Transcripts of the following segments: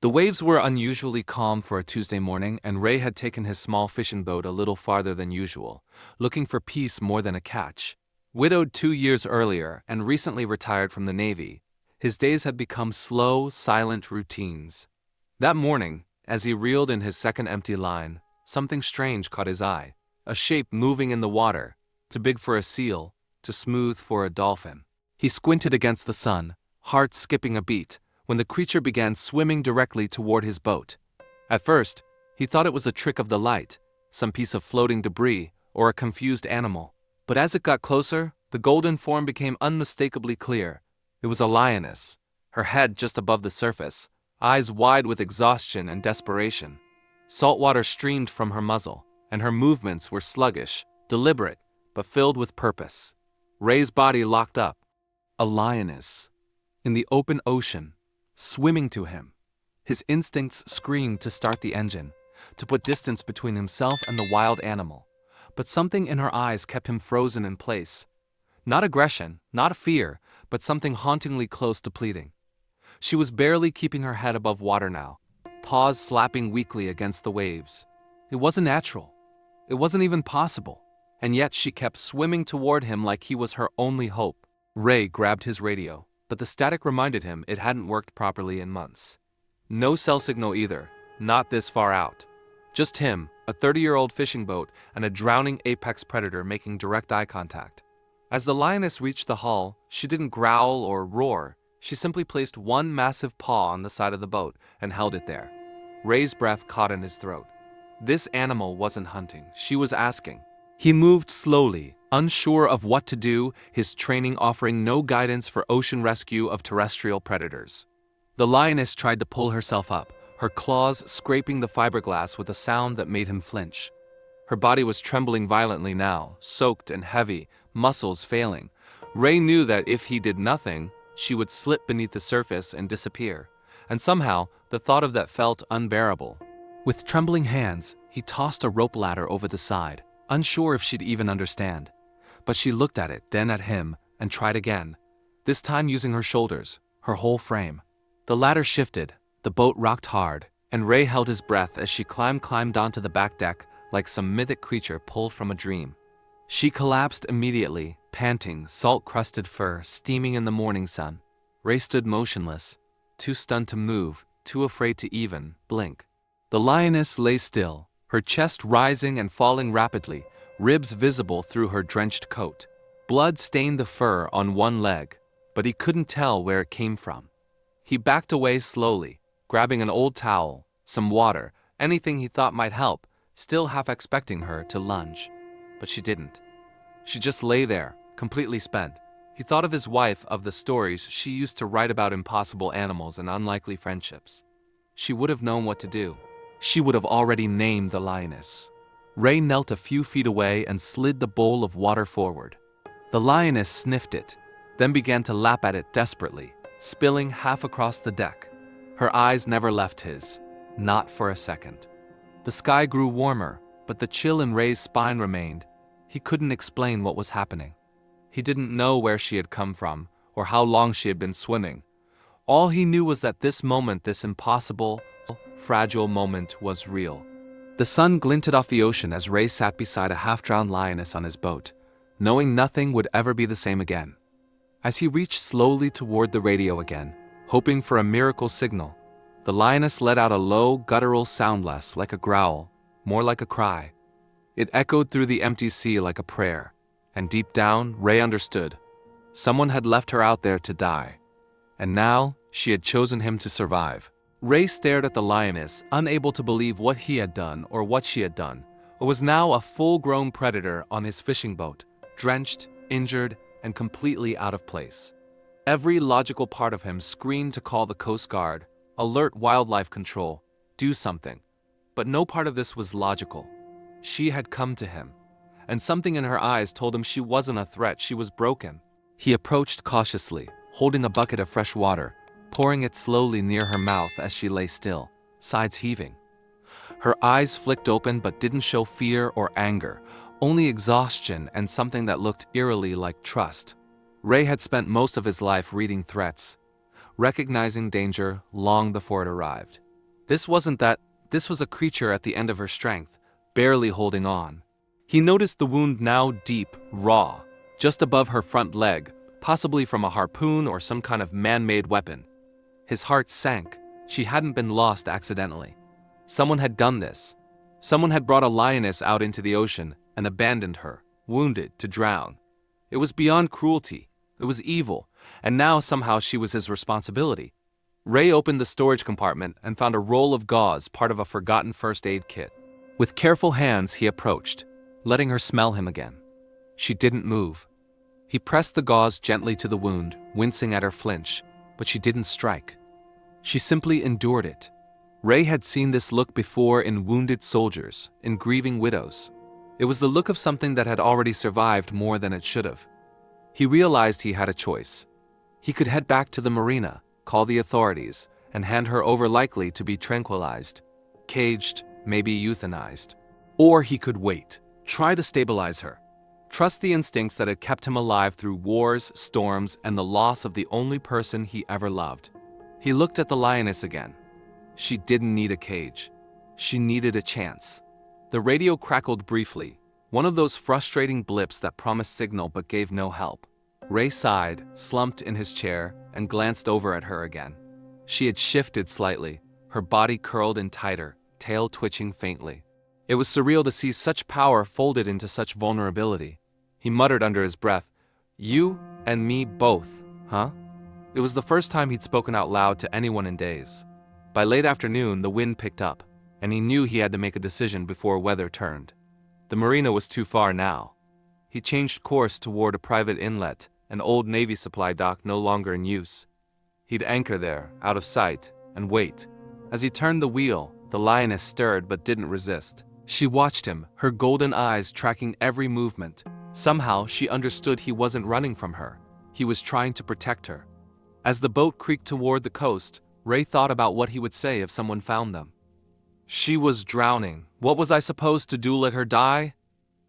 The waves were unusually calm for a Tuesday morning, and Ray had taken his small fishing boat a little farther than usual, looking for peace more than a catch. Widowed 2 years earlier and recently retired from the Navy, his days had become slow, silent routines. That morning, as he reeled in his second empty line, something strange caught his eye, a shape moving in the water, too big for a seal, too smooth for a dolphin. He squinted against the sun, heart skipping a beat, when the creature began swimming directly toward his boat. At first, he thought it was a trick of the light, some piece of floating debris, or a confused animal. But as it got closer, the golden form became unmistakably clear. It was a lioness, her head just above the surface, eyes wide with exhaustion and desperation. Salt water streamed from her muzzle, and her movements were sluggish, deliberate, but filled with purpose. Ray's body locked up. A lioness. In the open ocean, swimming to him. His instincts screamed to start the engine, to put distance between himself and the wild animal. But something in her eyes kept him frozen in place. Not aggression, not fear, but something hauntingly close to pleading. She was barely keeping her head above water now, paws slapping weakly against the waves. It wasn't natural. It wasn't even possible. And yet she kept swimming toward him like he was her only hope. Ray grabbed his radio, but the static reminded him it hadn't worked properly in months. No cell signal either, not this far out. Just him, a 30-year-old fishing boat, and a drowning apex predator making direct eye contact. As the lioness reached the hull, she didn't growl or roar. She simply placed one massive paw on the side of the boat and held it there. Ray's breath caught in his throat. This animal wasn't hunting, she was asking. He moved slowly, unsure of what to do, his training offering no guidance for ocean rescue of terrestrial predators. The lioness tried to pull herself up, her claws scraping the fiberglass with a sound that made him flinch. Her body was trembling violently now, soaked and heavy, muscles failing. Ray knew that if he did nothing, she would slip beneath the surface and disappear. And somehow, the thought of that felt unbearable. With trembling hands, he tossed a rope ladder over the side, unsure if she'd even understand. But she looked at it, then at him, and tried again, this time using her shoulders, her whole frame. The ladder shifted, the boat rocked hard, and Ray held his breath as she climbed onto the back deck like some mythic creature pulled from a dream. She collapsed immediately, panting, salt-crusted fur steaming in the morning sun. Ray stood motionless, too stunned to move, too afraid to even blink. The lioness lay still, her chest rising and falling rapidly, ribs visible through her drenched coat. Blood stained the fur on one leg, but he couldn't tell where it came from. He backed away slowly, grabbing an old towel, some water, anything he thought might help, still half expecting her to lunge. But she didn't. She just lay there, completely spent. He thought of his wife, of the stories she used to write about impossible animals and unlikely friendships. She would have known what to do. She would have already named the lioness. Ray knelt a few feet away and slid the bowl of water forward. The lioness sniffed it, then began to lap at it desperately, spilling half across the deck. Her eyes never left his, not for a second. The sky grew warmer, but the chill in Ray's spine remained. He couldn't explain what was happening. He didn't know where she had come from, or how long she had been swimming. All he knew was that this moment, this impossible, fragile moment, was real. The sun glinted off the ocean as Ray sat beside a half-drowned lioness on his boat, knowing nothing would ever be the same again. As he reached slowly toward the radio again, hoping for a miracle signal, the lioness let out a low, guttural sound, less like a growl, more like a cry. It echoed through the empty sea like a prayer, and deep down, Ray understood. Someone had left her out there to die, and now she had chosen him to survive. Ray stared at the lioness, unable to believe what he had done or what she had done, or was now a full-grown predator on his fishing boat, drenched, injured, and completely out of place. Every logical part of him screamed to call the Coast Guard, alert wildlife control, do something. But no part of this was logical. She had come to him, and something in her eyes told him she wasn't a threat, she was broken. He approached cautiously, holding a bucket of fresh water, pouring it slowly near her mouth as she lay still, sides heaving. Her eyes flicked open but didn't show fear or anger, only exhaustion and something that looked eerily like trust. Ray had spent most of his life reading threats, recognizing danger long before it arrived. This wasn't that, this was a creature at the end of her strength, barely holding on. He noticed the wound now deep, raw, just above her front leg, possibly from a harpoon or some kind of man-made weapon. His heart sank. She hadn't been lost accidentally. Someone had done this. Someone had brought a lioness out into the ocean and abandoned her, wounded, to drown. It was beyond cruelty. It was evil, and now somehow she was his responsibility. Ray opened the storage compartment and found a roll of gauze, part of a forgotten first aid kit. With careful hands, he approached, letting her smell him again. She didn't move. He pressed the gauze gently to the wound, wincing at her flinch, but she didn't strike. She simply endured it. Ray had seen this look before in wounded soldiers, in grieving widows. It was the look of something that had already survived more than it should have. He realized he had a choice. He could head back to the marina, call the authorities, and hand her over, likely to be tranquilized, caged, maybe euthanized. Or he could wait, try to stabilize her, trust the instincts that had kept him alive through wars, storms, and the loss of the only person he ever loved. He looked at the lioness again. She didn't need a cage. She needed a chance. The radio crackled briefly, one of those frustrating blips that promised signal but gave no help. Ray sighed, slumped in his chair, and glanced over at her again. She had shifted slightly, her body curled in tighter, tail twitching faintly. It was surreal to see such power folded into such vulnerability. He muttered under his breath, "You and me both, huh?" It was the first time he'd spoken out loud to anyone in days. By late afternoon, the wind picked up, and he knew he had to make a decision before weather turned. The marina was too far now. He changed course toward a private inlet, an old Navy supply dock no longer in use. He'd anchor there, out of sight, and wait. As he turned the wheel, the lioness stirred but didn't resist. She watched him, her golden eyes tracking every movement. Somehow, she understood he wasn't running from her. He was trying to protect her. As the boat creaked toward the coast, Ray thought about what he would say if someone found them. She was drowning. What was I supposed to do, let her die?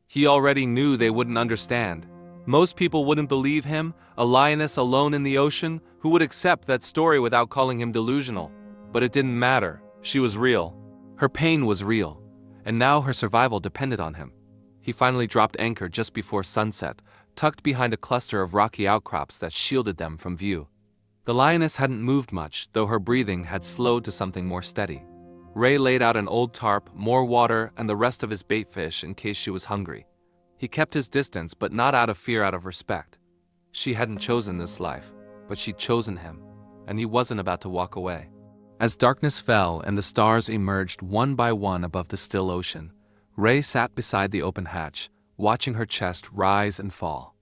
He already knew they wouldn't understand. Most people wouldn't believe him, a lioness alone in the ocean, who would accept that story without calling him delusional. But it didn't matter. She was real. Her pain was real, and now her survival depended on him. He finally dropped anchor just before sunset, tucked behind a cluster of rocky outcrops that shielded them from view. The lioness hadn't moved much, though her breathing had slowed to something more steady. Ray laid out an old tarp, more water, and the rest of his bait fish in case she was hungry. He kept his distance, but not out of fear, out of respect. She hadn't chosen this life, but she'd chosen him, and he wasn't about to walk away. As darkness fell and the stars emerged one by one above the still ocean, Ray sat beside the open hatch, watching her chest rise and fall.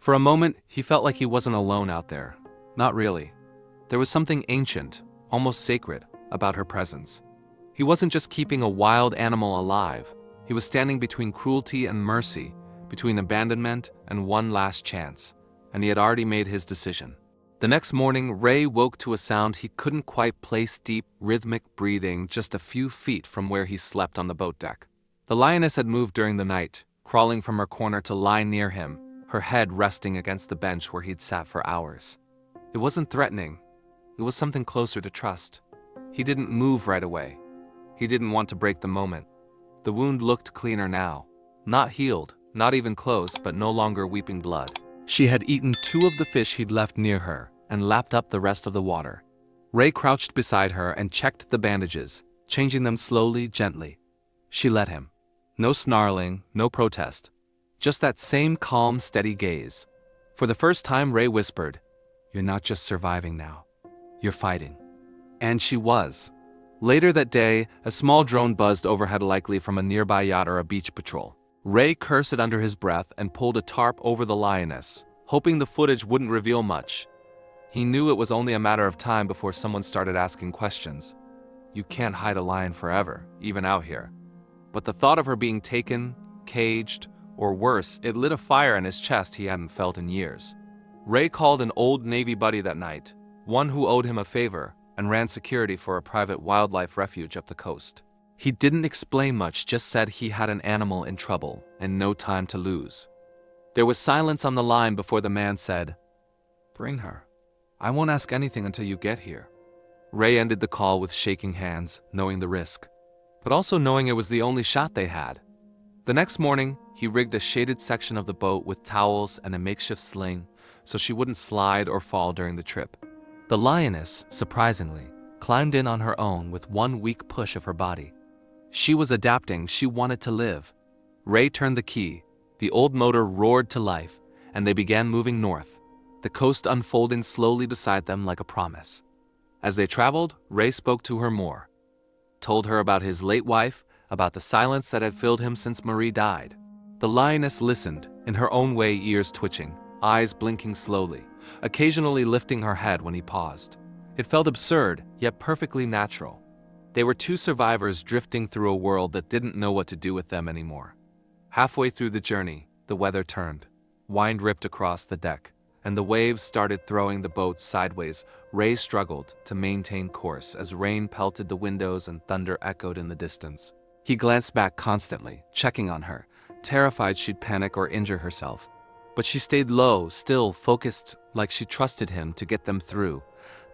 For a moment, he felt like he wasn't alone out there. Not really. There was something ancient, almost sacred, about her presence. He wasn't just keeping a wild animal alive. He was standing between cruelty and mercy, between abandonment and one last chance, and he had already made his decision. The next morning, Ray woke to a sound he couldn't quite place, deep, rhythmic breathing just a few feet from where he slept on the boat deck. The lioness had moved during the night, crawling from her corner to lie near him, her head resting against the bench where he'd sat for hours. It wasn't threatening. It was something closer to trust. He didn't move right away. He didn't want to break the moment. The wound looked cleaner now. Not healed, not even close, but no longer weeping blood. She had eaten 2 of the fish he'd left near her and lapped up the rest of the water. Ray crouched beside her and checked the bandages, changing them slowly, gently. She let him. No snarling, no protest. Just that same calm, steady gaze. For the first time, Ray whispered, "You're not just surviving now. You're fighting." And she was. Later that day, a small drone buzzed overhead, likely from a nearby yacht or a beach patrol. Ray cursed under his breath and pulled a tarp over the lioness, hoping the footage wouldn't reveal much. He knew it was only a matter of time before someone started asking questions. You can't hide a lion forever, even out here. But the thought of her being taken, caged, or worse, it lit a fire in his chest he hadn't felt in years. Ray called an old Navy buddy that night, one who owed him a favor, and ran security for a private wildlife refuge up the coast. He didn't explain much, just said he had an animal in trouble and no time to lose. There was silence on the line before the man said, "Bring her. I won't ask anything until you get here." Ray ended the call with shaking hands, knowing the risk, but also knowing it was the only shot they had. The next morning, he rigged a shaded section of the boat with towels and a makeshift sling so she wouldn't slide or fall during the trip. The Lioness, surprisingly, climbed in on her own with one weak push of her body. She was adapting, she wanted to live. Ray turned the key, the old motor roared to life, and they began moving north, the coast unfolding slowly beside them like a promise. As they traveled, Ray spoke to her more, told her about his late wife, about the silence that had filled him since Marie died. The Lioness listened, in her own way, ears twitching, eyes blinking slowly, occasionally lifting her head when he paused. It felt absurd, yet perfectly natural. They were two survivors drifting through a world that didn't know what to do with them anymore. Halfway through the journey, the weather turned. Wind ripped across the deck, and the waves started throwing the boat sideways. Ray struggled to maintain course as rain pelted the windows and thunder echoed in the distance. He glanced back constantly, checking on her, terrified she'd panic or injure herself. But she stayed low, still focused, like she trusted him to get them through.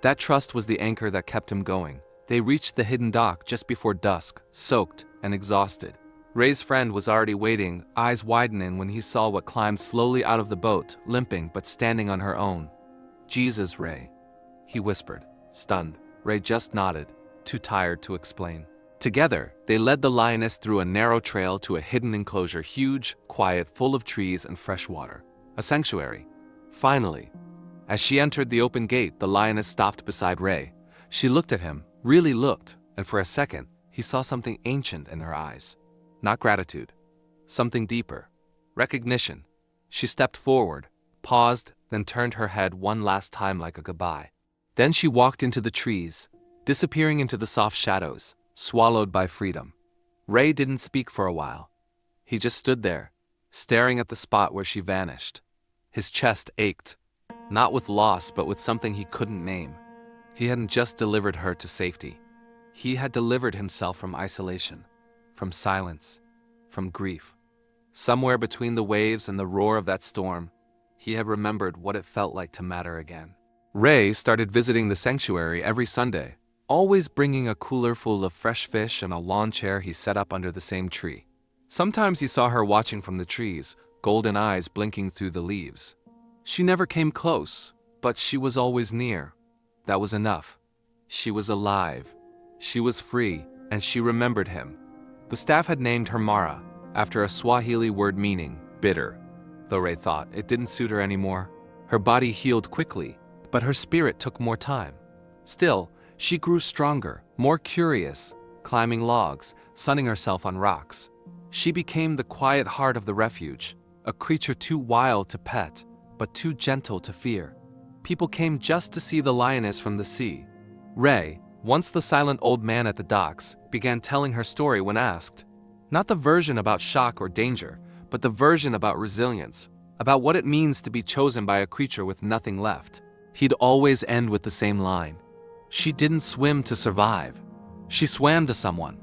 That trust was the anchor that kept him going. They reached the hidden dock just before dusk, soaked and exhausted. Ray's friend was already waiting, eyes widening when he saw what climbed slowly out of the boat, limping but standing on her own. "Jesus, Ray," he whispered, stunned. Ray just nodded, too tired to explain. Together, they led the Lioness through a narrow trail to a hidden enclosure, huge, quiet, full of trees and fresh water. A sanctuary. Finally, as she entered the open gate, the Lioness stopped beside Ray. She looked at him, really looked, and for a second, he saw something ancient in her eyes. Not gratitude. Something deeper. Recognition. She stepped forward, paused, then turned her head one last time like a goodbye. Then she walked into the trees, disappearing into the soft shadows, swallowed by freedom. Ray didn't speak for a while. He just stood there, staring at the spot where she vanished. His chest ached, not with loss but with something he couldn't name. He hadn't just delivered her to safety. He had delivered himself from isolation, from silence, from grief. Somewhere between the waves and the roar of that storm, he had remembered what it felt like to matter again. Ray started visiting the sanctuary every Sunday, always bringing a cooler full of fresh fish and a lawn chair he set up under the same tree. Sometimes he saw her watching from the trees, golden eyes blinking through the leaves. She never came close, but she was always near. That was enough. She was alive. She was free, and she remembered him. The staff had named her Mara, after a Swahili word meaning bitter, though Ray thought it didn't suit her anymore. Her body healed quickly, but her spirit took more time. Still, she grew stronger, more curious, climbing logs, sunning herself on rocks. She became the quiet heart of the refuge, a creature too wild to pet, but too gentle to fear. People came just to see the Lioness from the sea. Ray, once the silent old man at the docks, began telling her story when asked. Not the version about shock or danger, but the version about resilience, about what it means to be chosen by a creature with nothing left. He'd always end with the same line. She didn't swim to survive. She swam to someone.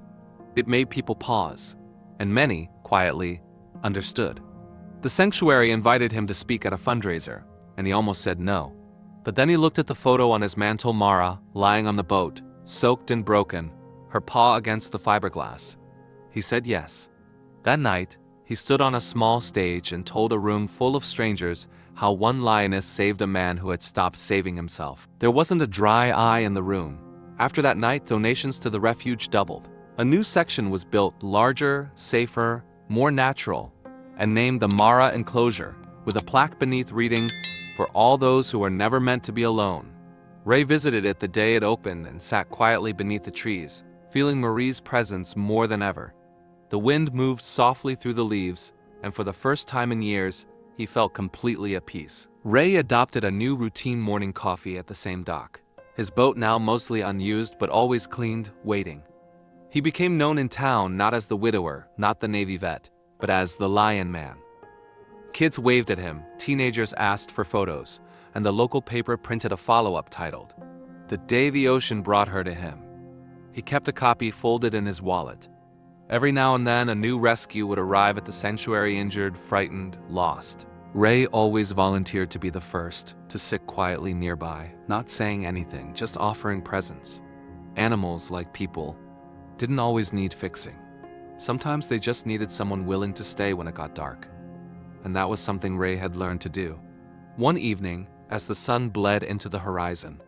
It made people pause, and many, quietly, understood. The sanctuary invited him to speak at a fundraiser, and he almost said no. But then he looked at the photo on his mantle, Mara, lying on the boat, soaked and broken, her paw against the fiberglass. He said yes. That night, he stood on a small stage and told a room full of strangers how one lioness saved a man who had stopped saving himself. There wasn't a dry eye in the room. After that night, donations to the refuge doubled. A new section was built, larger, safer, more natural, and named the Mara Enclosure, with a plaque beneath reading, "For all those who are never meant to be alone." Ray visited it the day it opened and sat quietly beneath the trees, feeling Marie's presence more than ever. The wind moved softly through the leaves, and for the first time in years, he felt completely at peace. Ray adopted a new routine: morning coffee at the same dock. His boat now mostly unused but always cleaned, waiting. He became known in town not as the widower, not the Navy vet, but as the Lion Man. Kids waved at him, teenagers asked for photos, and the local paper printed a follow-up titled, "The Day the Ocean Brought Her to Him." He kept a copy folded in his wallet. Every now and then, a new rescue would arrive at the sanctuary, injured, frightened, lost. Ray always volunteered to be the first, to sit quietly nearby, not saying anything, just offering presence. Animals, like people, didn't always need fixing. Sometimes they just needed someone willing to stay when it got dark. And that was something Ray had learned to do. One evening, as the sun bled into the horizon,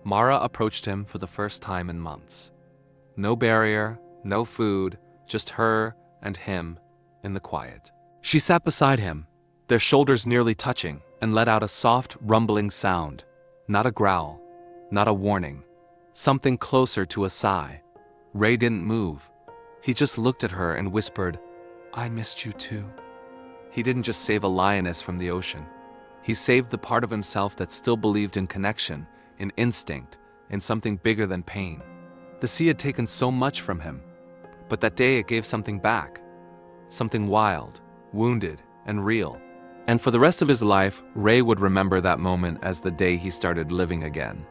Mara approached him for the first time in months. No barrier, no food, just her and him in the quiet. She sat beside him, their shoulders nearly touching, and let out a soft, rumbling sound. Not a growl, not a warning, something closer to a sigh. Ray didn't move. He just looked at her and whispered, "I missed you too." He didn't just save a lioness from the ocean. He saved the part of himself that still believed in connection, in instinct, in something bigger than pain. The sea had taken so much from him, but that day it gave something back. Something wild, wounded, and real. And for the rest of his life, Ray would remember that moment as the day he started living again.